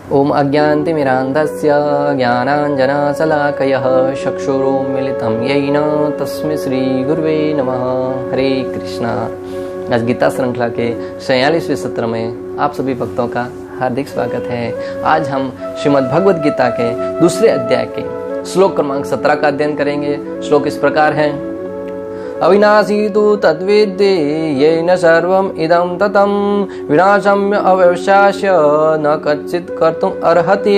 ओम अज्ञानतिमिरान्धस्य ज्ञानाञ्जनशलाकयः चक्षुरुन्मीलितं येन तस्मै श्रीगुरुवे नमः। हरे कृष्णा। आज गीता श्रृंखला के 46वें सत्र में आप सभी भक्तों का हार्दिक स्वागत है। आज हम श्रीमद् भगवद गीता के दूसरे अध्याय के श्लोक क्रमांक 17 का अध्ययन करेंगे। श्लोक इस प्रकार है। अविनाशी तु तद्वेद्ये येन सर्वम् इदं ततं विनाशम् अवश्यास्य न कच्चित् कर्तुम् अर्हति।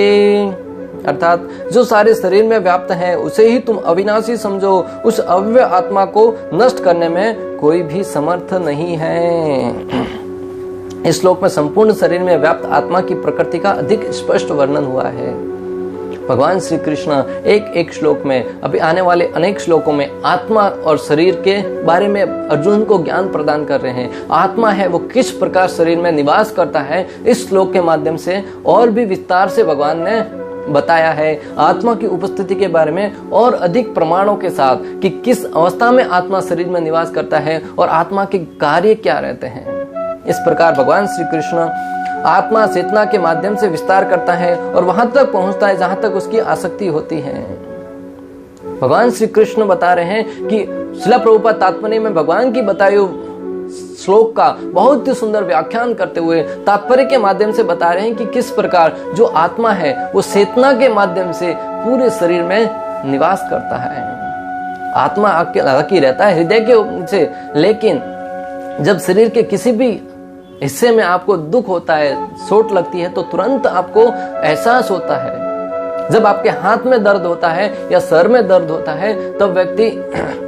अर्थात जो सारे शरीर में व्याप्त है उसे ही तुम अविनाशी समझो, उस अव्यय आत्मा को नष्ट करने में कोई भी समर्थ नहीं है। इस श्लोक में संपूर्ण शरीर में व्याप्त आत्मा की प्रकृति का अधिक स्पष्ट वर्णन हुआ है। भगवान श्री कृष्ण एक एक श्लोक में, अभी आने वाले अनेक श्लोकों में आत्मा और शरीर के बारे में अर्जुन को ज्ञान प्रदान कर रहे हैं। आत्मा है वो किस प्रकार शरीर में निवास करता है, इस श्लोक के माध्यम से और भी विस्तार से भगवान ने बताया है। आत्मा की उपस्थिति के बारे में और अधिक प्रमाणों के साथ कि किस अवस्था में आत्मा शरीर में निवास करता है और आत्मा के कार्य क्या रहते हैं। इस प्रकार भगवान श्री कृष्ण आत्मा चेतना के माध्यम से विस्तार करता है और वहां तक पहुंचता है जहां तक उसकी आसक्ति होती है। भगवान श्री कृष्ण बता रहे हैं कि श्रील प्रभुपाद तात्पर्य में भगवान की बताई श्लोक का बहुत ही सुंदर व्याख्यान करते हुए तात्पर्य के माध्यम से बता रहे हैं कि किस प्रकार जो आत्मा है वो चेतना के माध्यम से पूरे शरीर में निवास करता है। आत्मा हालांकि रहता है हृदय के से, लेकिन जब शरीर के किसी भी हिस्से में आपको दुख होता है, चोट लगती है, तो तुरंत आपको एहसास होता है। जब आपके हाथ में दर्द होता है या सर में दर्द होता है तब व्यक्ति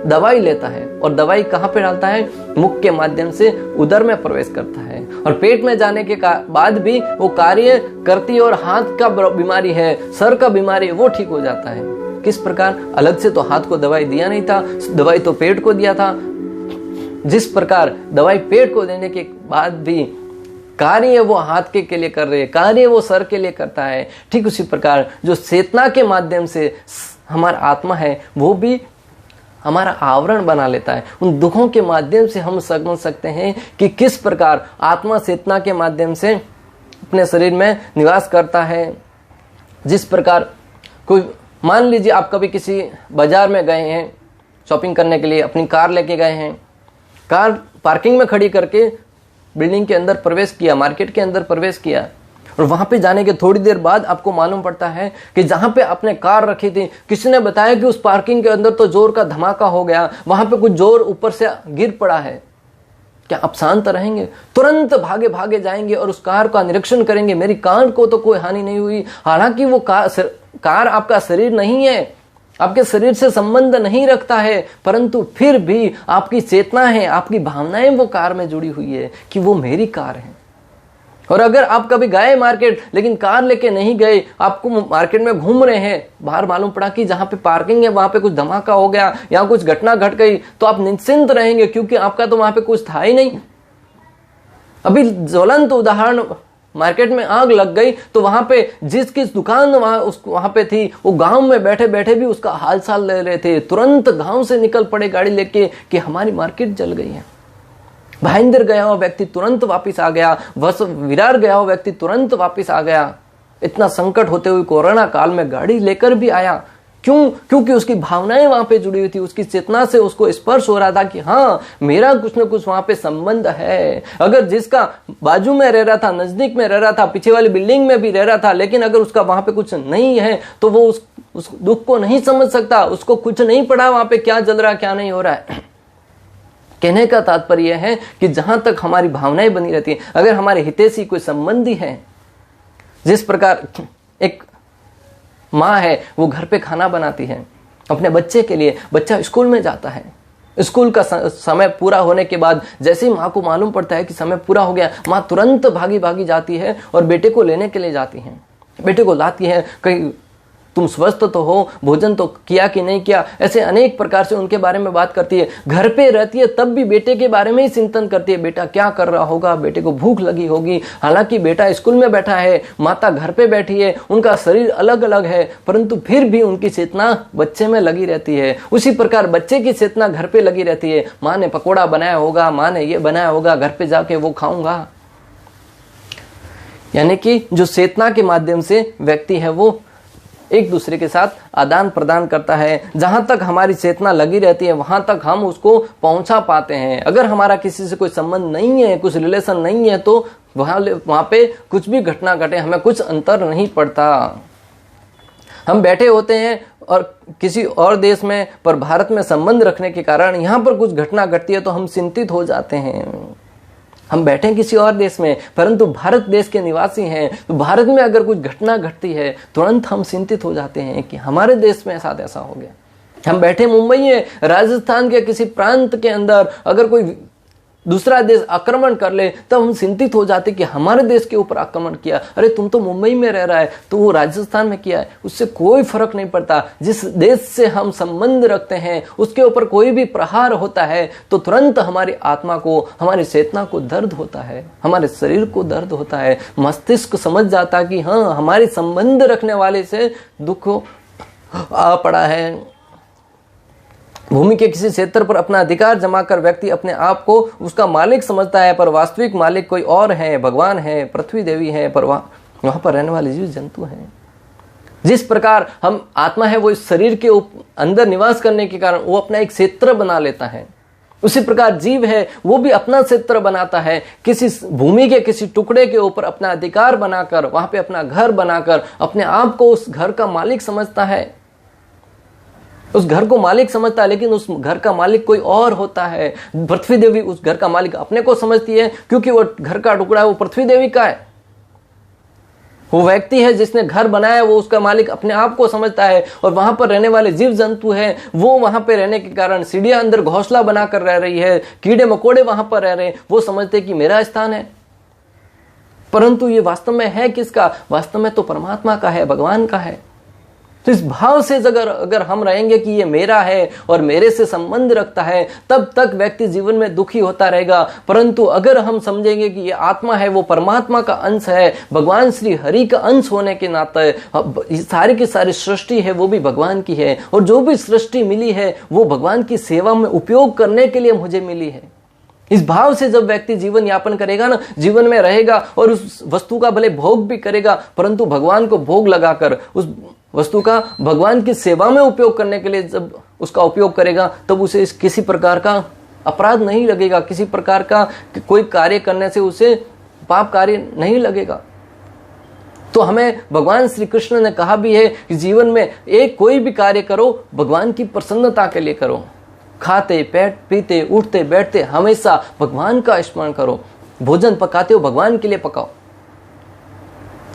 दवाई लेता है और दवाई कहाँ पे डालता है? मुख के माध्यम से उदर में प्रवेश करता है और पेट में जाने के बाद भी वो कार्य करती है और हाथ का बीमारी है, सर का बीमारी है, वो ठीक हो जाता है। किस प्रकार? अलग से तो हाथ को दवाई दिया नहीं था, दवाई तो पेट को दिया था। जिस प्रकार दवाई पेट को देने के बाद भी कार्य वो हाथ के लिए कर रहे हैं, कार्य वो सर के लिए करता है, ठीक उसी प्रकार जो चेतना के माध्यम से हमारा आत्मा है वो भी हमारा आवरण बना लेता है। उन दुखों के माध्यम से हम समझ सकते हैं कि किस प्रकार आत्मा चेतना के माध्यम से अपने शरीर में निवास करता है। जिस प्रकार कोई, मान लीजिए आप कभी किसी बाजार में गए हैं शॉपिंग करने के लिए, अपनी कार लेके गए हैं, कार पार्किंग में खड़ी करके बिल्डिंग के अंदर प्रवेश किया, मार्केट के अंदर प्रवेश किया और वहां पे जाने के थोड़ी देर बाद आपको मालूम पड़ता है कि जहां पे आपने कार रखी थी किसी ने बताया कि उस पार्किंग के अंदर तो जोर का धमाका हो गया, वहां पे कुछ जोर ऊपर से गिर पड़ा है। क्या आप शांत रहेंगे? तुरंत भागे भागे जाएंगे और उस कार का निरीक्षण करेंगे, मेरी कार को तो कोई हानि नहीं हुई। हालांकि वो कार आपका शरीर नहीं है, आपके शरीर से संबंध नहीं रखता है, परंतु फिर भी आपकी चेतना है, आपकी भावनाएं वो कार में जुड़ी हुई है कि वो मेरी कार है। और अगर आप कभी गए मार्केट लेकिन कार लेके नहीं गए, आपको मार्केट में घूम रहे हैं, बाहर मालूम पड़ा कि जहां पे पार्किंग है वहां पे कुछ धमाका हो गया या कुछ घटना घट गई, तो आप निश्चिंत रहेंगे क्योंकि आपका तो वहां पे कुछ था ही नहीं। अभी ज्वलंत उदाहरण, मार्केट में आग लग गई तो वहां पे जिसकी दुकान वहां पे थी वो गांव में बैठे बैठे भी उसका हाल चाल ले रहे थे। तुरंत गांव से निकल पड़े गाड़ी लेके कि हमारी मार्केट जल गई है। भाईंदर गया हुआ व्यक्ति तुरंत वापस आ गया, विरार गया हुआ व्यक्ति तुरंत वापस आ गया। इतना संकट होते हुए कोरोना काल में गाड़ी लेकर भी आया। क्यों? क्योंकि उसकी भावनाएं वहां पे जुड़ी हुई थी, उसकी चेतना से उसको स्पर्श हो रहा था कि हाँ मेरा कुछ न कुछ वहां पे संबंध है। अगर जिसका बाजू में रह रहा था, नजदीक में रह रहा था, पीछे वाली बिल्डिंग में भी रह रहा था, लेकिन अगर उसका वहां पे कुछ नहीं है तो वो उस दुख को नहीं समझ सकता, उसको कुछ नहीं पड़ा वहां पे क्या जल रहा क्या नहीं हो रहा है। कहने का तात्पर्य है कि जहां तक हमारी भावनाएं बनी रहती है, अगर हमारे हितैषी कोई संबंधी है, जिस प्रकार एक माँ है वो घर पे खाना बनाती है अपने बच्चे के लिए, बच्चा स्कूल में जाता है, स्कूल का समय पूरा होने के बाद जैसे ही माँ को मालूम पड़ता है कि समय पूरा हो गया, माँ तुरंत भागी भागी जाती है और बेटे को लेने के लिए जाती है, बेटे को लाती है। कहीं तुम स्वस्थ तो हो, भोजन तो किया कि नहीं किया, ऐसे अनेक प्रकार से उनके बारे में बात करती है। घर पे रहती है तब भी बेटे के बारे में ही चिंतन करती है, बेटा क्या कर रहा होगा, बेटे को भूख लगी होगी। हालांकि बेटा स्कूल में बैठा है, माता घर पे बैठी है, उनका शरीर अलग अलग है, परंतु फिर भी उनकी चेतना बच्चे में लगी रहती है। उसी प्रकार बच्चे की चेतना घर पे लगी रहती है। माँ ने पकौड़ा बनाया होगा, माँ ने ये बनाया होगा, घर पे जाके वो खाऊंगा। यानी कि जो चेतना के माध्यम से व्यक्ति है वो एक दूसरे के साथ आदान प्रदान करता है। जहां तक हमारी चेतना लगी रहती है वहां तक हम उसको पहुंचा पाते हैं। अगर हमारा किसी से कोई संबंध नहीं है, कुछ रिलेशन नहीं है, तो वहां पे कुछ भी घटना घटे हमें कुछ अंतर नहीं पड़ता। हम बैठे होते हैं और किसी और देश में, पर भारत में संबंध रखने के कारण यहाँ पर कुछ घटना घटती है तो हम चिंतित हो जाते हैं। हम बैठे हैं किसी और देश में परंतु भारत देश के निवासी हैं, तो भारत में अगर कुछ घटना घटती है तुरंत हम चिंतित हो जाते हैं कि हमारे देश में साथ ऐसा हो गया। हम बैठे मुंबई में, राजस्थान के किसी प्रांत के अंदर अगर कोई दूसरा देश आक्रमण कर ले तब हम चिंतित हो जाते कि हमारे देश के ऊपर आक्रमण किया। अरे तुम तो मुंबई में रह रहा है, तो वो राजस्थान में किया है, उससे कोई फर्क नहीं पड़ता। जिस देश से हम संबंध रखते हैं उसके ऊपर कोई भी प्रहार होता है तो तुरंत हमारी आत्मा को, हमारी चेतना को दर्द होता है, हमारे शरीर को दर्द होता है। मस्तिष्क समझ जाता कि हाँ, हमारे संबंध रखने वाले से दुख आ पड़ा है। भूमि के किसी क्षेत्र पर अपना अधिकार जमाकर व्यक्ति अपने आप को उसका मालिक समझता है, पर वास्तविक मालिक कोई और है, भगवान है, पृथ्वी देवी है, पर वहां पर रहने वाले जीव जंतु हैं। जिस प्रकार हम आत्मा है वो इस शरीर के अंदर निवास करने के कारण वो अपना एक क्षेत्र बना लेता है, उसी प्रकार जीव है वो भी अपना क्षेत्र बनाता है। किसी भूमि के किसी टुकड़े के ऊपर अपना अधिकार बनाकर, वहां पे अपना घर बनाकर अपने आप को उस घर का मालिक समझता है, उस घर को मालिक समझता है। लेकिन उस घर का मालिक कोई और होता है। पृथ्वी देवी उस घर का मालिक अपने को समझती है, क्योंकि वो घर का टुकड़ा है वो पृथ्वी देवी का है। वो व्यक्ति है जिसने घर बनाया वो उसका मालिक अपने आप को समझता है। और वहां पर रहने वाले जीव जंतु हैं, वो वहां पर रहने के कारण चिड़िया अंदर घोंसला बनाकर रह रही है, कीड़े मकोड़े वहां पर रह रहे हैं, वो समझते कि मेरा स्थान है। परंतु ये वास्तव में है किसका? वास्तव में तो परमात्मा का है, भगवान का है। तो इस भाव से अगर हम रहेंगे कि ये मेरा है और मेरे से संबंध रखता है, तब तक व्यक्ति जीवन में दुखी होता रहेगा। परंतु अगर हम समझेंगे कि ये आत्मा है वो परमात्मा का अंश है, भगवान श्री हरि का अंश होने के नाते सारी की सारी सृष्टि है वो भी भगवान की है, और जो भी सृष्टि मिली है वो भगवान की सेवा में उपयोग करने के लिए मुझे मिली है। इस भाव से जब व्यक्ति जीवन यापन करेगा ना, जीवन में रहेगा और उस वस्तु का भले भोग भी करेगा, परंतु भगवान को भोग लगाकर उस वस्तु का भगवान की सेवा में उपयोग करने के लिए जब उसका उपयोग करेगा, तब उसे किसी प्रकार का अपराध नहीं लगेगा, किसी प्रकार का कोई कार्य करने से उसे पाप कार्य नहीं लगेगा। तो हमें भगवान श्री कृष्ण ने कहा भी है कि जीवन में एक कोई भी कार्य करो भगवान की प्रसन्नता के लिए करो। खाते पेट पीते उठते बैठते हमेशा भगवान का स्मरण करो। भोजन पकाते हो भगवान के लिए पकाओ।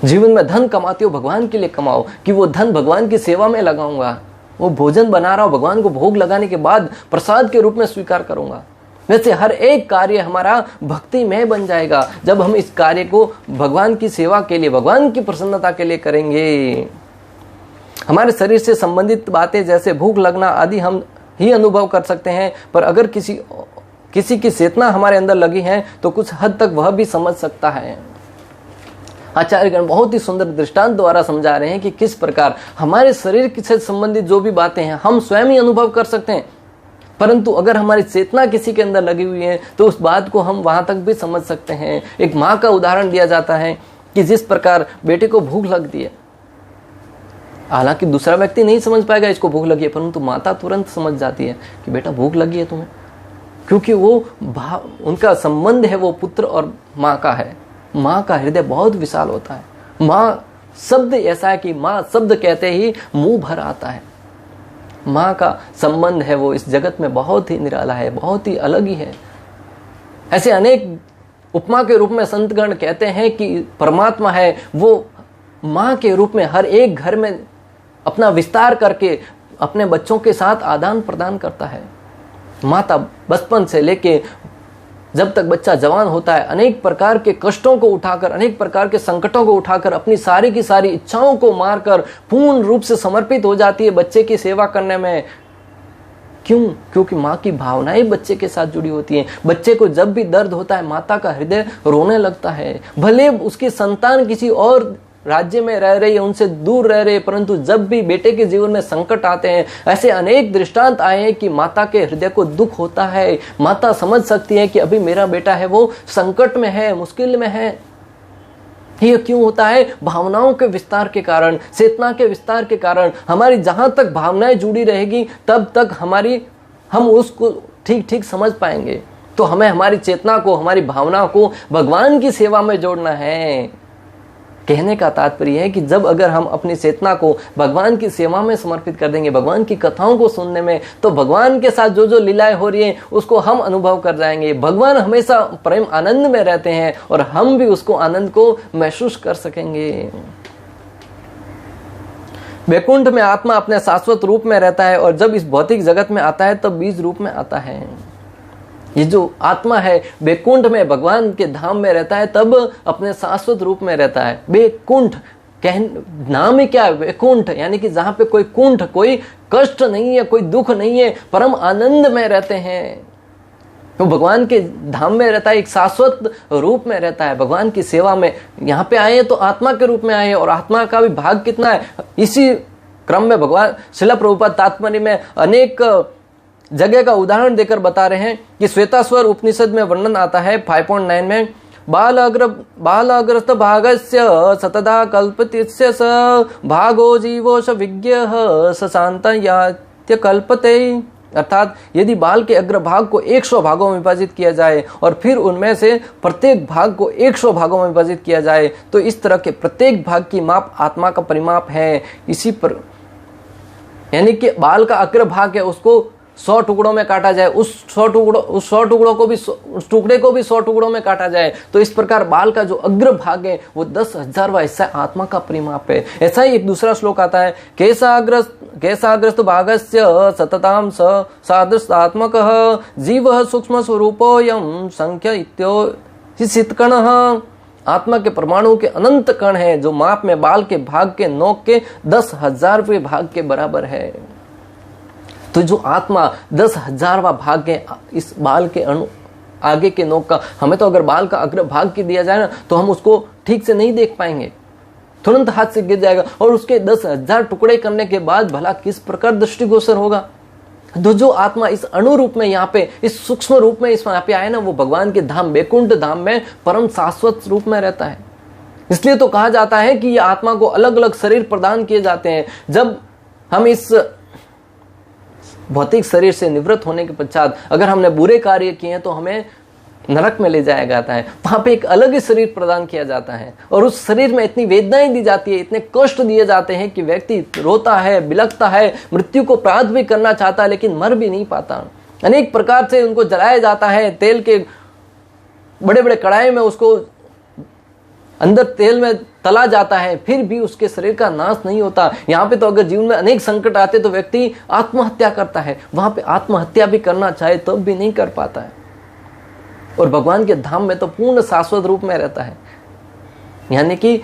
जीवन में धन कमाते हो भगवान के लिए कमाओ, कि वो धन भगवान की सेवा में लगाऊंगा। वो भोजन बना रहा हूं भगवान को भोग लगाने के बाद प्रसाद के रूप में स्वीकार करूंगा। वैसे हर एक कार्य हमारा भक्तिमय बन जाएगा जब हम इस कार्य को भगवान की सेवा के लिए, भगवान की प्रसन्नता के लिए करेंगे। हमारे शरीर से संबंधित बातें जैसे भूख लगना आदि हम ही अनुभव कर सकते हैं, पर अगर किसी की चेतना हमारे अंदर लगी है तो कुछ हद तक वह भी समझ सकता है। आचार्यगण बहुत ही सुंदर दृष्टांत द्वारा समझा रहे हैं कि किस प्रकार हमारे शरीर से संबंधित जो भी बातें हैं हम स्वयं ही अनुभव कर सकते हैं, परंतु अगर हमारी चेतना किसी के अंदर लगी हुई है तो उस बात को हम वहां तक भी समझ सकते हैं। एक माँ का उदाहरण दिया जाता है कि जिस प्रकार बेटे को भूख लगती है, हालांकि दूसरा व्यक्ति नहीं समझ पाएगा इसको भूख लगी है, परंतु माता तुरंत समझ जाती है कि बेटा भूख लगी है तुम्हें, क्योंकि वो उनका संबंध है वो पुत्र और माँ का है। माँ का हृदय बहुत विशाल होता है। माँ शब्द ऐसा है कि माँ शब्द कहते ही मुंह भर आता है। माँ का संबंध है वो इस जगत में बहुत ही निराला है, बहुत ही अलग ही है। ऐसे अनेक उपमा के रूप में संतगण कहते हैं कि परमात्मा है वो माँ के रूप में हर एक घर में अपना विस्तार करके अपने बच्चों के साथ आदान प्रदान करता है। माता बचपन से लेके जब तक बच्चा जवान होता है अनेक प्रकार के कष्टों को उठाकर, अनेक प्रकार के संकटों को उठाकर, अपनी सारी की सारी इच्छाओं को मारकर पूर्ण रूप से समर्पित हो जाती है बच्चे की सेवा करने में। क्यों? क्योंकि माँ की भावनाएं बच्चे के साथ जुड़ी होती हैं। बच्चे को जब भी दर्द होता है माता का हृदय रोने लगता है। भले उसकी संतान किसी और राज्य में रह रही है, उनसे दूर रह रहे, परंतु जब भी बेटे के जीवन में संकट आते हैं, ऐसे अनेक दृष्टांत आए हैं कि माता के हृदय को दुख होता है। माता समझ सकती है कि अभी मेरा बेटा है वो संकट में है, मुश्किल में है, ये क्यों होता है? भावनाओं के विस्तार के कारण, चेतना के विस्तार के कारण। हमारी जहां तक भावनाएं जुड़ी रहेगी तब तक हम उसको ठीक ठीक समझ पाएंगे। तो हमें हमारी चेतना को, हमारी भावना को भगवान की सेवा में जोड़ना है। कहने का तात्पर्य है कि जब अगर हम अपनी चेतना को भगवान की सेवा में समर्पित कर देंगे, भगवान की कथाओं को सुनने में, तो भगवान के साथ जो जो लीलाएं हो रही हैं उसको हम अनुभव कर जाएंगे। भगवान हमेशा प्रेम आनंद में रहते हैं और हम भी उसको आनंद को महसूस कर सकेंगे। वैकुंठ में आत्मा अपने शाश्वत रूप में रहता है और जब इस भौतिक जगत में आता है तब बीज रूप में आता है। ये जो आत्मा है वैकुंठ में भगवान के धाम में रहता है तब अपने शाश्वत रूप में रहता है। वैकुंठ नाम ही क्या है? वैकुंठ, यानी कि जहां पे कोई कुंठ, कोई कष्ट नहीं है, कोई दुख नहीं है, परम आनंद में रहते हैं। तो भगवान के धाम में रहता है, एक शाश्वत रूप में रहता है। भगवान की सेवा में यहाँ पे आए तो आत्मा के रूप में आए और आत्मा का भी भाग कितना है। इसी क्रम में भगवान श्रील प्रभुपाद तात्पर्य में अनेक जगह का उदाहरण देकर बता रहे हैं कि श्वेताश्वर उपनिषद में वर्णन आता है 5.9 में, बालाग्रस्त भागस्य सतदा कल्पतिस्य स भागो जीवो स विज्ञः स शान्तयात्य कल्पते। अर्थात यदि बाल के अग्रभाग को 100 भागों में विभाजित किया जाए और फिर उनमें से प्रत्येक भाग को 100 भागों में विभाजित किया जाए तो इस तरह के प्रत्येक भाग की माप आत्मा का परिमाप है। इसी पर यानी कि बाल का अग्रभाग है उसको 100 टुकड़ों में काटा जाए, उस 100 टुकड़ों को भी, उस टुकड़े को भी 100 टुकड़ों में काटा जाए तो इस प्रकार बाल का जो अग्र भाग है वो 10,000वां हिस्सा आत्मा का परिमाप है। ऐसा ही एक दूसरा श्लोक आता है, केशाग्रस्त भागस्य सतताम सादृशात्मकः जीवः सूक्ष्म स्वरूपोऽयं संख्य इत्योहितकणः। आत्मा के परमाणु के अनंत कण है जो माप में बाल के भाग के नोक के 10,000वें भाग के बराबर है। तो जो आत्मा 10,000वां भाग है इस बाल के अणु आगे के नोक का, हमें तो अगर बाल का अग्र भाग की दिया जाए ना तो हम उसको ठीक से नहीं देख पाएंगे, तुरंत हाथ से गिर जाएगा और उसके 10,000 टुकड़े करने के बाद भला किस प्रकार दृष्टिगोचर होगा। तो जो आत्मा इस अणु रूप में यहाँ पे, इस सूक्ष्म रूप में इस यहाँ पे आए ना, वो भगवान के धाम वैकुंठ धाम में परम शाश्वत रूप में रहता है। इसलिए तो कहा जाता है कि ये आत्मा को अलग अलग शरीर प्रदान किए जाते हैं। जब हम इस भौतिक शरीर से निवृत्त होने के पश्चात अगर हमने बुरे कार्य किए हैं तो हमें नरक में ले जाया जाता है, वहां पे एक अलग ही शरीर प्रदान किया जाता है और उस शरीर में इतनी वेदनाएं दी जाती है, इतने कष्ट दिए जाते हैं कि व्यक्ति रोता है, बिलखता है, मृत्यु को प्राप्त भी करना चाहता है लेकिन मर भी नहीं पाता। अनेक प्रकार से उनको जलाया जाता है, तेल के बड़े बड़े कढ़ाई में उसको अंदर तेल में तला जाता है, फिर भी उसके शरीर का नाश नहीं होता। यहाँ पे तो अगर जीवन में अनेक संकट आते तो व्यक्ति आत्महत्या करता है, वहां पे आत्महत्या भी करना चाहे तो भी नहीं कर पाता है। और भगवान के धाम में तो पूर्ण शाश्वत रूप में रहता है। यानी कि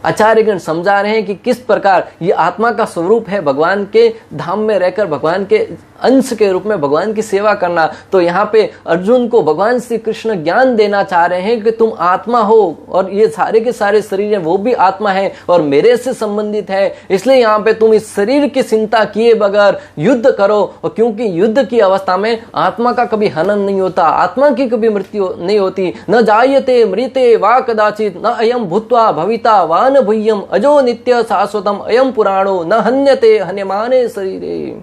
आचार्यगण समझा रहे हैं कि किस प्रकार ये आत्मा का स्वरूप है भगवान के धाम में रहकर भगवान के अंश के रूप में भगवान की सेवा करना। तो यहाँ पे अर्जुन को भगवान श्री कृष्ण ज्ञान देना चाह रहे हैं कि तुम आत्मा हो और ये सारे के सारे शरीर हैं वो भी आत्मा है और मेरे से संबंधित है। इसलिए यहाँ पे तुम इस शरीर की चिंता किए बगैर युद्ध करो, और क्योंकि युद्ध की अवस्था में आत्मा का कभी हनन नहीं होता, आत्मा की कभी मृत्यु नहीं होती। न जायते मृते वा कदाचित न अयम भूत्वा भविता वा न भूय्यम अजो नित्य शाश्वतम अयम पुराणो न हन्यते हन्यमाने शरीरे।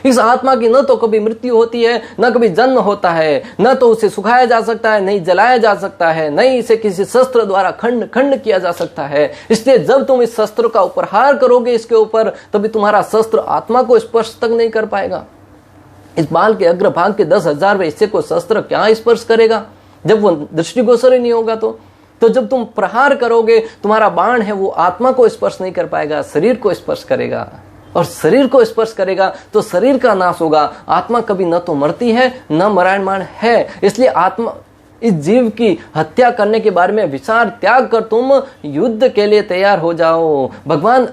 इस आत्मा की न तो कभी मृत्यु होती है, न कभी जन्म होता है, न तो उसे सुखाया जा सकता है, नहीं जलाया जा सकता है, नहीं इसे किसी शस्त्र द्वारा खंड खंड किया जा सकता है। इसलिए जब तुम इस शस्त्र का उपहार करोगे इसके ऊपर, तभी तुम्हारा शस्त्र आत्मा को स्पर्श तक नहीं कर पाएगा। इस बाल के अग्रभाग के 10,000वें हिस्से को शस्त्र क्या स्पर्श करेगा जब वो दृष्टिगोचर ही नहीं होगा। तो जब तुम प्रहार करोगे, तुम्हारा बाण है वो आत्मा को स्पर्श नहीं कर पाएगा, शरीर को स्पर्श करेगा, और शरीर को स्पर्श करेगा तो शरीर का नाश होगा। आत्मा कभी न तो मरती है न मरायमान है। इसलिए आत्मा इस जीव की हत्या करने के बारे में विचार त्याग कर तुम युद्ध के लिए तैयार हो जाओ। भगवान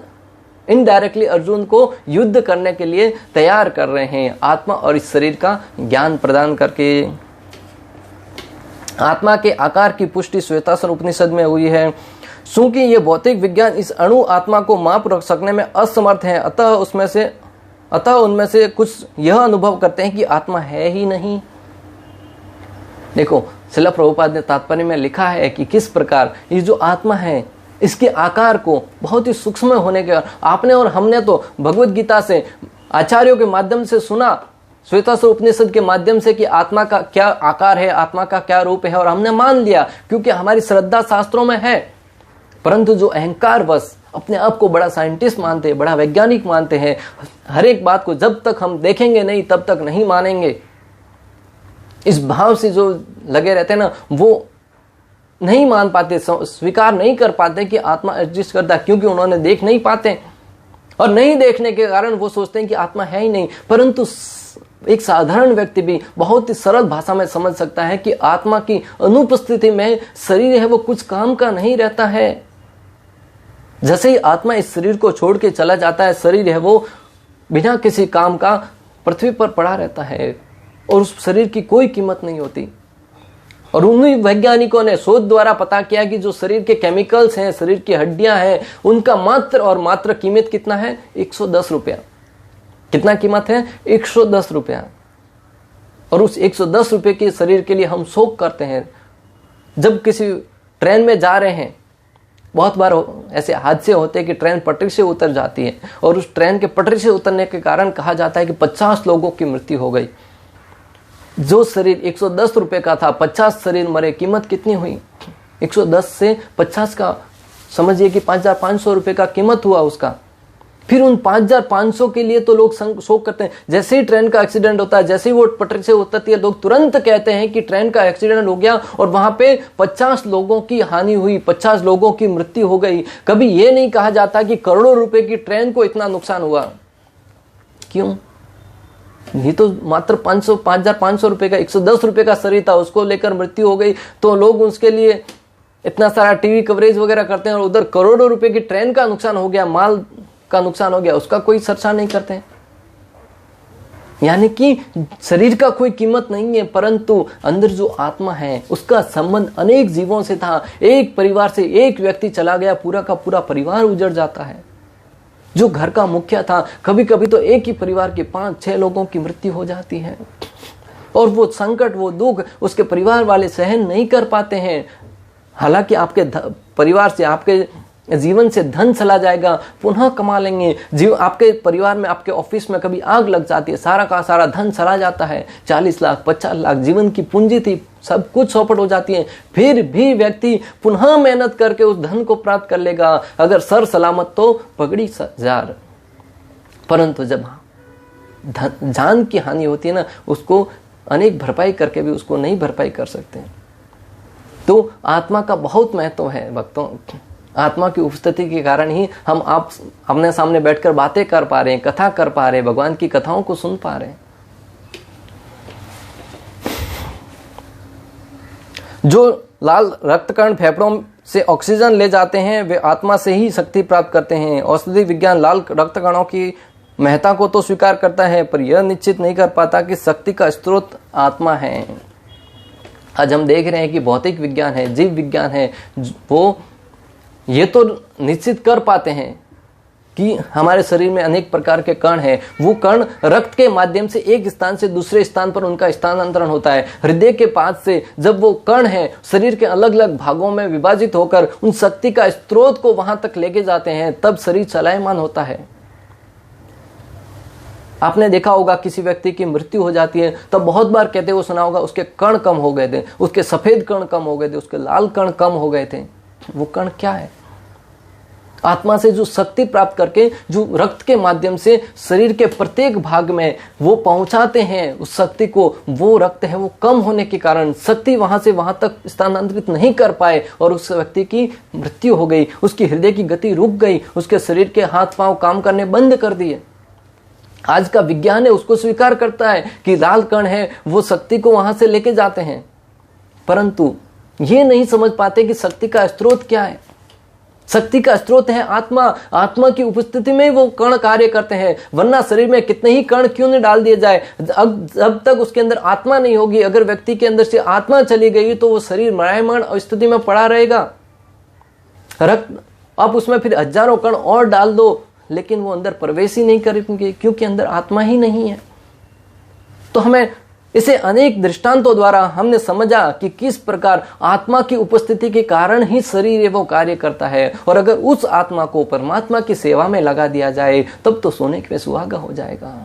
इनडायरेक्टली अर्जुन को युद्ध करने के लिए तैयार कर रहे हैं, आत्मा और इस शरीर का ज्ञान प्रदान करके। आत्मा के आकार की पुष्टि श्वेताश्वर उपनिषद में हुई है। चूंकि ये भौतिक विज्ञान इस अणु आत्मा को माप रख सकने में असमर्थ है, अतः उनमें से कुछ यह अनुभव करते हैं कि आत्मा है ही नहीं। देखो, श्रील प्रभुपाद ने तात्पर्य में लिखा है कि किस प्रकार ये जो आत्मा है इसके आकार को बहुत ही सूक्ष्म होने के आपने और हमने तो भगवत गीता से आचार्यों के माध्यम से सुना, श्वेताश्वर उपनिषद के माध्यम से कि आत्मा का क्या आकार है, आत्मा का क्या रूप है, और हमने मान लिया क्योंकि हमारी श्रद्धा शास्त्रों में है। परंतु जो अहंकार बस अपने आप को बड़ा साइंटिस्ट मानते हैं, बड़ा वैज्ञानिक मानते हैं, हर एक बात को जब तक हम देखेंगे नहीं तब तक नहीं मानेंगे, इस भाव से जो लगे रहते हैं ना, वो नहीं मान पाते, स्वीकार नहीं कर पाते कि आत्मा एग्जिस्ट करता है, क्योंकि उन्होंने देख नहीं पाते और नहीं देखने के कारण वो सोचते हैं कि आत्मा है ही नहीं। परंतु एक साधारण व्यक्ति भी बहुत ही सरल भाषा में समझ सकता है कि आत्मा की अनुपस्थिति में शरीर है वो कुछ काम का नहीं रहता है। जैसे ही आत्मा इस शरीर को छोड़ के चला जाता है, शरीर है वो बिना किसी काम का पृथ्वी पर पड़ा रहता है और उस शरीर की कोई कीमत नहीं होती। और उन्हीं वैज्ञानिकों ने शोध द्वारा पता किया कि जो शरीर के केमिकल्स हैं, शरीर की हड्डियां हैं, उनका मात्र और मात्र कीमत कितना है? 110 रुपया। कितना कीमत है? 110 रुपया। और उस 110 रुपये के शरीर के लिए हम शोक करते हैं। जब किसी ट्रेन में जा रहे हैं, बहुत बार ऐसे हादसे होते हैं कि ट्रेन पटरी से उतर जाती है और उस ट्रेन के पटरी से उतरने के कारण कहा जाता है कि 50 लोगों की मृत्यु हो गई। जो शरीर 110 रुपए का था, 50 शरीर मरे, कीमत कितनी हुई? 110 से 50 का समझिए कि 5,500 रुपए का कीमत हुआ उसका। फिर उन 5,500 के लिए तो लोग शोक करते हैं। जैसे ही ट्रेन का एक्सीडेंट होता है, जैसे ही वो पटरी से उतरती है, लोग तुरंत कहते हैं कि ट्रेन का एक्सीडेंट हो गया और वहां पे 50 लोगों की हानि हुई, 50 लोगों की मृत्यु हो गई। कभी ये नहीं कहा जाता कि करोड़ों रुपए की ट्रेन को इतना नुकसान हुआ। क्यों? ये तो मात्र 5,500 रुपए का 110 रुपए का शरीर था, उसको लेकर मृत्यु हो गई तो लोग उसके लिए इतना सारा टीवी कवरेज वगैरह करते हैं, और उधर करोड़ों रुपए की ट्रेन का नुकसान हो गया, माल का नुकसान हो गया, उसका कोई चर्चा नहीं करते। यानी कि शरीर का कोई कीमत नहीं है, परंतु अंदर जो आत्मा है उसका संबंध अनेक जीवों से था। एक परिवार से एक व्यक्ति चला गया, पूरा का पूरा परिवार उजड़ जाता है। जो घर का मुखिया था, कभी कभी तो एक ही परिवार के 5-6 लोगों की मृत्यु हो जाती है, और वो संकट, वो दुख उसके परिवार वाले सहन नहीं कर पाते हैं। हालांकि आपके परिवार से, आपके जीवन से धन चला जाएगा, पुनः कमा लेंगे। आपके परिवार में, आपके ऑफिस में कभी आग लग जाती है, सारा का सारा धन चला जाता है, 40 लाख 50 लाख जीवन की पूंजी थी, सब कुछ चौपट हो जाती है। फिर भी व्यक्ति पुनः मेहनत करके उस धन को प्राप्त कर लेगा, अगर सर सलामत तो पगड़ी सजार। परंतु जब जान की हानि होती है ना, उसको अनेक भरपाई करके भी उसको नहीं भरपाई कर सकते। तो आत्मा का बहुत महत्व है भक्तों। आत्मा की उपस्थिति के कारण ही हम आप अपने सामने बैठकर बातें कर पा रहे हैं, कथा कर पा रहे हैं, भगवान की कथाओं को सुन पा रहे हैं। जो लाल रक्तकण फेफड़ों से ऑक्सीजन ले जाते हैं, वे आत्मा से ही शक्ति प्राप्त करते हैं। औषधि विज्ञान लाल रक्तकणों की महत्ता को तो स्वीकार करता है, पर यह निश्चित नहीं कर पाता कि शक्ति का स्रोत आत्मा है। आज हम देख रहे हैं कि भौतिक विज्ञान है, जीव विज्ञान है, वो ये तो निश्चित कर पाते हैं कि हमारे शरीर में अनेक प्रकार के कण हैं। वो कण रक्त के माध्यम से एक स्थान से दूसरे स्थान पर उनका स्थानांतरण होता है। हृदय के पास से जब वो कण है शरीर के अलग अलग भागों में विभाजित होकर उन शक्ति का स्रोत को वहां तक लेके जाते हैं, तब शरीर चलायमान होता है। आपने देखा होगा किसी व्यक्ति की मृत्यु हो जाती है, तब बहुत बार कहते हुए सुना होगा उसके कण कम हो गए थे, उसके सफेद कण कम हो गए थे, उसके लाल कण कम हो गए थे। वो कण क्या है? आत्मा से जो शक्ति प्राप्त करके, जो रक्त के माध्यम से शरीर के प्रत्येक भाग में वो पहुंचाते हैं उस शक्ति को, वो रक्त है वो कम होने के कारण शक्ति वहां से वहां तक स्थानांतरित नहीं कर पाए और उस व्यक्ति की मृत्यु हो गई। उसकी हृदय की गति रुक गई, उसके शरीर के हाथ पांव काम करने बंद कर दिए। आज का विज्ञान है उसको स्वीकार करता है कि लाल कण है वो शक्ति को वहां से लेके जाते हैं, परंतु ये नहीं समझ पाते कि शक्ति का स्रोत क्या है। शक्ति का स्रोत है आत्मा। आत्मा की उपस्थिति में वो कण कार्य करते हैं, वरना शरीर में कितने ही कण क्यों नहीं डाल दिए जाए, जब तक उसके अंदर आत्मा नहीं होगी, अगर व्यक्ति के अंदर से आत्मा चली गई तो वो शरीर मरायमान स्थिति में पड़ा रहेगा। रक्त आप उसमें फिर हजारों कण और डाल दो, लेकिन वो अंदर प्रवेश ही नहीं करेंगे, क्योंकि अंदर आत्मा ही नहीं है। तो हमें इसे अनेक दृष्टांतों द्वारा हमने समझा कि किस प्रकार आत्मा की उपस्थिति के कारण ही शरीर वो कार्य करता है, और अगर उस आत्मा को परमात्मा की सेवा में लगा दिया जाए तब तो सोने पे सुहागा हो जाएगा।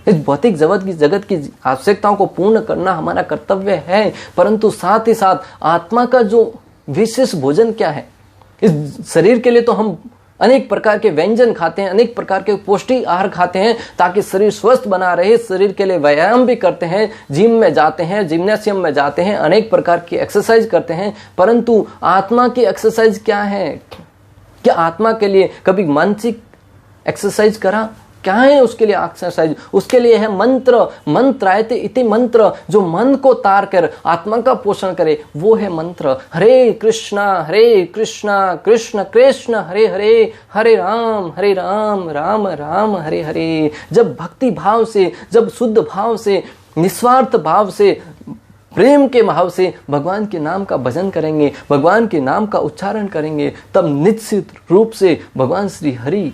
इस भौतिक जगत की आवश्यकताओं को पूर्ण करना हमारा कर्तव्य है, परंतु साथ ही साथ आत्मा का जो विशेष भोजन क्या है। इस शरीर के लिए तो हम अनेक प्रकार के व्यंजन खाते हैं, अनेक प्रकार के पौष्टिक आहार खाते हैं ताकि शरीर स्वस्थ बना रहे। शरीर के लिए व्यायाम भी करते हैं, जिम में जाते हैं, जिम्नासियम में जाते हैं, अनेक प्रकार की एक्सरसाइज करते हैं, परंतु आत्मा की एक्सरसाइज क्या है? क्या आत्मा के लिए कभी मानसिक एक्सरसाइज करा? क्या है उसके लिए एक्सरसाइज? उसके लिए है मंत्र। मंत्रायते इति मंत्र, जो मन को तार कर आत्मा का पोषण करे, वो है मंत्र। हरे कृष्णा कृष्ण कृष्ण हरे हरे, हरे राम राम राम हरे हरे। जब भक्ति भाव से, जब शुद्ध भाव से, निस्वार्थ भाव से, प्रेम के भाव से भगवान के नाम का भजन करेंगे, भगवान के नाम का उच्चारण करेंगे, तब निश्चित रूप से भगवान श्री हरि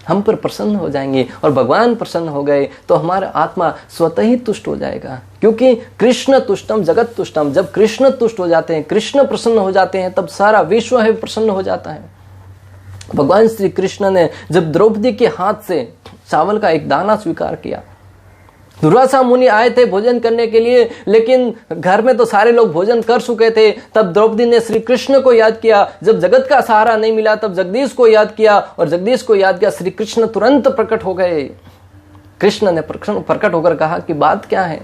हम पर प्रसन्न हो जाएंगे। और भगवान प्रसन्न हो गए तो हमारा आत्मा स्वतः ही तुष्ट हो जाएगा, क्योंकि कृष्ण तुष्टम जगत तुष्टम। जब कृष्ण तुष्ट हो जाते हैं, कृष्ण प्रसन्न हो जाते हैं, तब सारा विश्व है प्रसन्न हो जाता है। भगवान श्री कृष्ण ने जब द्रौपदी के हाथ से चावल का एक दाना स्वीकार किया, दुर्वासा मुनि आए थे भोजन करने के लिए, लेकिन घर में तो सारे लोग भोजन कर चुके थे। तब द्रौपदी ने श्री कृष्ण को याद किया। जब जगत का सहारा नहीं मिला तब जगदीश को याद किया, और जगदीश को याद किया, श्री कृष्ण तुरंत प्रकट हो गए। कृष्ण ने प्रकट होकर कहा कि बात क्या है?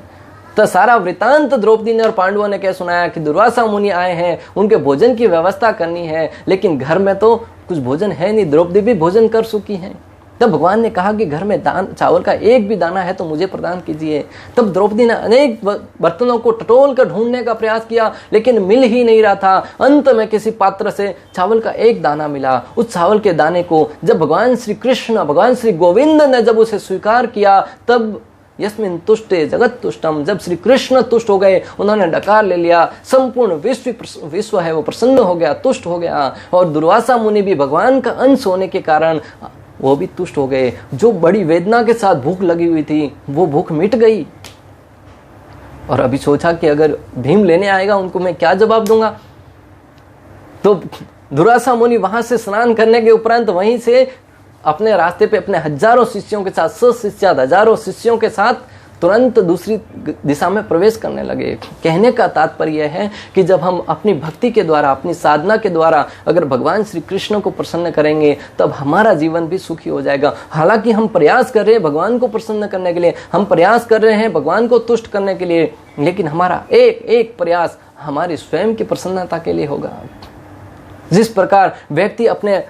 तो सारा वृतांत द्रौपदी ने और पांडवों ने क्या सुनाया कि दुर्वासा मुनि आए हैं, उनके भोजन की व्यवस्था करनी है, लेकिन घर में तो कुछ भोजन है नहीं, द्रौपदी भी भोजन कर चुकी है। तब भगवान ने कहा कि घर में चावल का एक भी दाना है तो मुझे प्रदान कीजिए। तब द्रौपदी ने अनेक बर्तनों को टटोल कर ढूंढने का प्रयास किया, लेकिन मिल ही नहीं रहा था। अंत में किसी पात्र से चावल का एक दाना मिला। उस चावल के दाने को जब भगवान श्री कृष्ण, भगवान श्री गोविंद ने जब उसे स्वीकार किया, तब यस्मिन तुष्टे जगत तुष्टम, जब श्री कृष्ण तुष्ट हो गए, उन्होंने डकार ले लिया, संपूर्ण विश्व है वो प्रसन्न हो गया, तुष्ट हो गया। और दुर्वासा मुनि भी भगवान का अंश होने के कारण वो भी तुष्ट हो गए। जो बड़ी वेदना के साथ भूख लगी हुई थी, वो भूख मिट गई। और अभी सोचा कि अगर भीम लेने आएगा उनको मैं क्या जवाब दूंगा। तो दुर्वासा मुनि वहां से स्नान करने के उपरांत वहीं से अपने रास्ते पे अपने हजारों शिष्यों के साथ, हजारों शिष्यों के साथ तुरंत दूसरी दिशा में प्रवेश करने लगे। कहने का तात्पर्य है कि जब हम अपनी भक्ति के द्वारा, अपनी साधना के द्वारा अगर भगवान श्री कृष्ण को प्रसन्न करेंगे, तब हमारा जीवन भी सुखी हो जाएगा। हालांकि हम प्रयास कर रहे हैं भगवान को प्रसन्न करने के लिए, हम प्रयास कर रहे हैं भगवान को तुष्ट करने के लिए, लेकिन हमारा एक एक प्रयास हमारी स्वयं की प्रसन्नता के लिए होगा। जिस प्रकार व्यक्ति अपने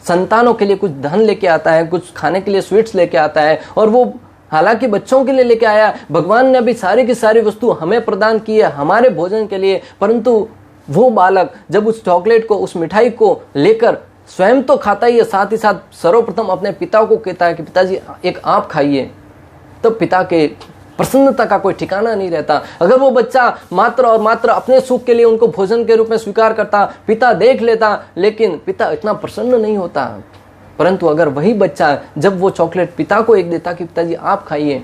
संतानों के लिए कुछ धन लेके आता है, कुछ खाने के लिए स्वीट्स लेके आता है, और वो हालांकि बच्चों के लिए लेके आया, भगवान ने अभी सारी की सारी वस्तु हमें प्रदान की है हमारे भोजन के लिए, परंतु वो बालक जब उस चॉकलेट को, उस मिठाई को लेकर स्वयं तो खाता ही है, साथ ही साथ सर्वप्रथम अपने पिता को कहता है कि पिताजी एक आप खाइए, तब पिता के प्रसन्नता का कोई ठिकाना नहीं रहता। अगर वो बच्चा मात्र और मात्र अपने सुख के लिए उनको भोजन के रूप में स्वीकार करता, पिता देख लेता, लेकिन पिता इतना प्रसन्न नहीं होता। परंतु अगर वही बच्चा जब वो चॉकलेट पिता को एक देता कि पिताजी आप खाइए,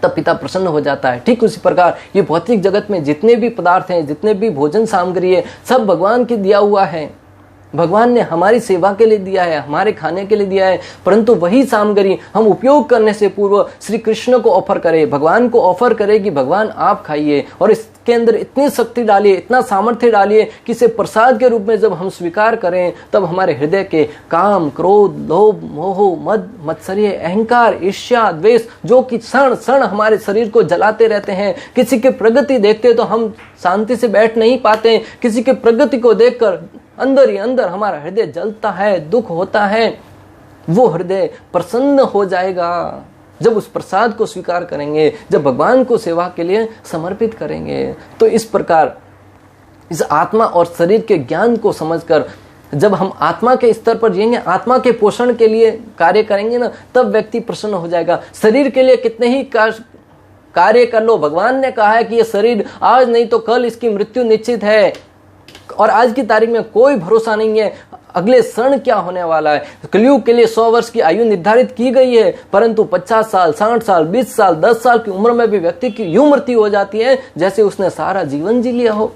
तब पिता प्रसन्न हो जाता है। ठीक उसी प्रकार ये भौतिक जगत में जितने भी पदार्थ हैं, जितने भी भोजन सामग्री है, सब भगवान के दिया हुआ है। भगवान ने हमारी सेवा के लिए दिया है, हमारे खाने के लिए दिया है, परंतु वही सामग्री हम उपयोग करने से पूर्व श्री कृष्ण को ऑफर करें, भगवान को ऑफर करें कि भगवान आप खाइए, और इसके अंदर इतनी शक्ति डालिए, इतना सामर्थ्य डालिए कि इसे प्रसाद के रूप में जब हम स्वीकार करें, तब हमारे हृदय के काम, क्रोध, लोभ, मोह, मद, मत्सर्य, अहंकार, ईर्ष्या, द्वेष, जो कि क्षण क्षण हमारे शरीर को जलाते रहते हैं, किसी की प्रगति देखते तो हम शांति से बैठ नहीं पाते, किसी की प्रगति को देखकर अंदर ही अंदर हमारा हृदय जलता है, दुख होता है, वो हृदय प्रसन्न हो जाएगा जब उस प्रसाद को स्वीकार करेंगे, जब भगवान को सेवा के लिए समर्पित करेंगे। तो इस प्रकार इस आत्मा और शरीर के ज्ञान को समझकर जब हम आत्मा के स्तर पर जिएंगे, आत्मा के पोषण के लिए कार्य करेंगे ना, तब व्यक्ति प्रसन्न हो जाएगा। शरीर के लिए कितने ही कार्य कर लो, भगवान ने कहा है कि ये शरीर आज नहीं तो कल इसकी मृत्यु निश्चित है, और आज की तारीख में कोई भरोसा नहीं है। अगले क्षण क्या होने वाला है। कलयुग के लिए 100 वर्ष की आयु निर्धारित की गई है, परंतु 50 साल, 60 साल, 20 साल, 10 साल की उम्र में भी व्यक्ति की यूं मृत्यु हो जाती है जैसे उसने सारा जीवन जी लिया हो।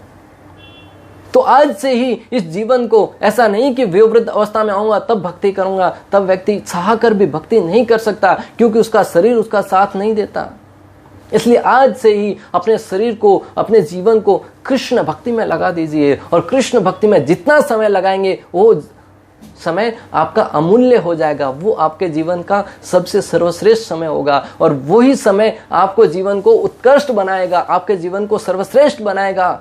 तो आज से ही इस जीवन को, ऐसा नहीं कि वयोवृद्ध अवस्था में आऊंगा तब भक्ति करूंगा, तब व्यक्ति चाह कर भी भक्ति नहीं कर सकता, क्योंकि उसका शरीर उसका साथ नहीं देता। इसलिए आज से ही अपने शरीर को, अपने जीवन को कृष्ण भक्ति में लगा दीजिए, और कृष्ण भक्ति में जितना समय लगाएंगे वो समय आपका अमूल्य हो जाएगा, वो आपके जीवन का सबसे सर्वश्रेष्ठ समय होगा, और वही समय आपको जीवन को उत्कृष्ट बनाएगा, आपके जीवन को सर्वश्रेष्ठ बनाएगा।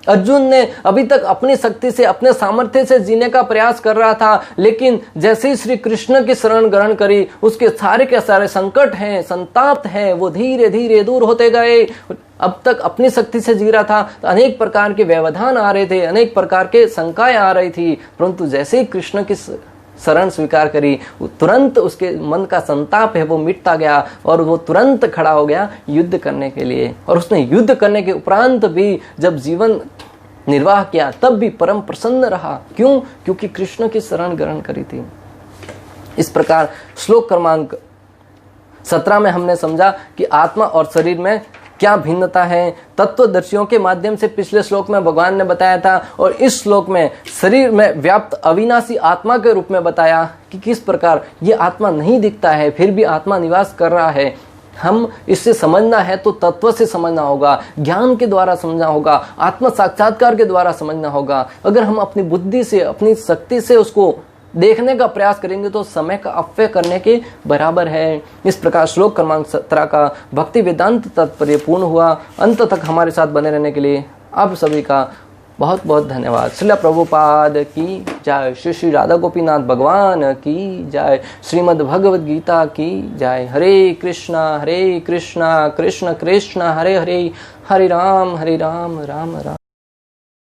अर्जुन ने अभी तक अपनी शक्ति से, अपने सामर्थ्य से जीने का प्रयास कर रहा था, लेकिन जैसे ही श्री कृष्ण की शरण ग्रहण करी, उसके सारे के सारे संकट हैं, संताप हैं, वो धीरे धीरे दूर होते गए। अब तक अपनी शक्ति से जी रहा था तो अनेक प्रकार के व्यवधान आ रहे थे, अनेक प्रकार के शंकाएं आ रही थी, परंतु जैसे ही कृष्ण की शरण स्वीकार करी, तुरंत उसके मन का संताप है वो मिटता गया, और वो तुरंत खड़ा हो गया युद्ध करने के लिए। और उसने युद्ध करने के उपरांत भी जब जीवन निर्वाह किया तब भी परम प्रसन्न रहा। क्यों? क्योंकि कृष्ण की शरण ग्रहण करी थी। इस प्रकार श्लोक क्रमांक 17 में हमने समझा कि आत्मा और शरीर में क्या भिन्नता है। तत्वदर्शियों के माध्यम से पिछले श्लोक में भगवान ने बताया था, और इस श्लोक में शरीर में व्याप्त अविनाशी आत्मा के रूप में बताया कि किस प्रकार ये आत्मा नहीं दिखता है, फिर भी आत्मा निवास कर रहा है। हम इससे समझना है तो तत्व से समझना होगा, ज्ञान के द्वारा समझना होगा, आत्म साक्षात्कार के द्वारा समझना होगा। अगर हम अपनी बुद्धि से, अपनी शक्ति से उसको देखने का प्रयास करेंगे तो समय का अपव्यय करने के बराबर है। इस प्रकार श्लोक क्रमांक 17 का भक्ति वेदांत तात्पर्य पूर्ण हुआ। अंत तक हमारे साथ बने रहने के लिए आप सभी का बहुत बहुत धन्यवाद। श्रील प्रभुपाद की जय, श्री श्री राधा गोपीनाथ भगवान की जय, श्रीमद् भगवद गीता की जय। हरे कृष्णा कृष्ण कृष्ण हरे हरे, हरे राम राम राम।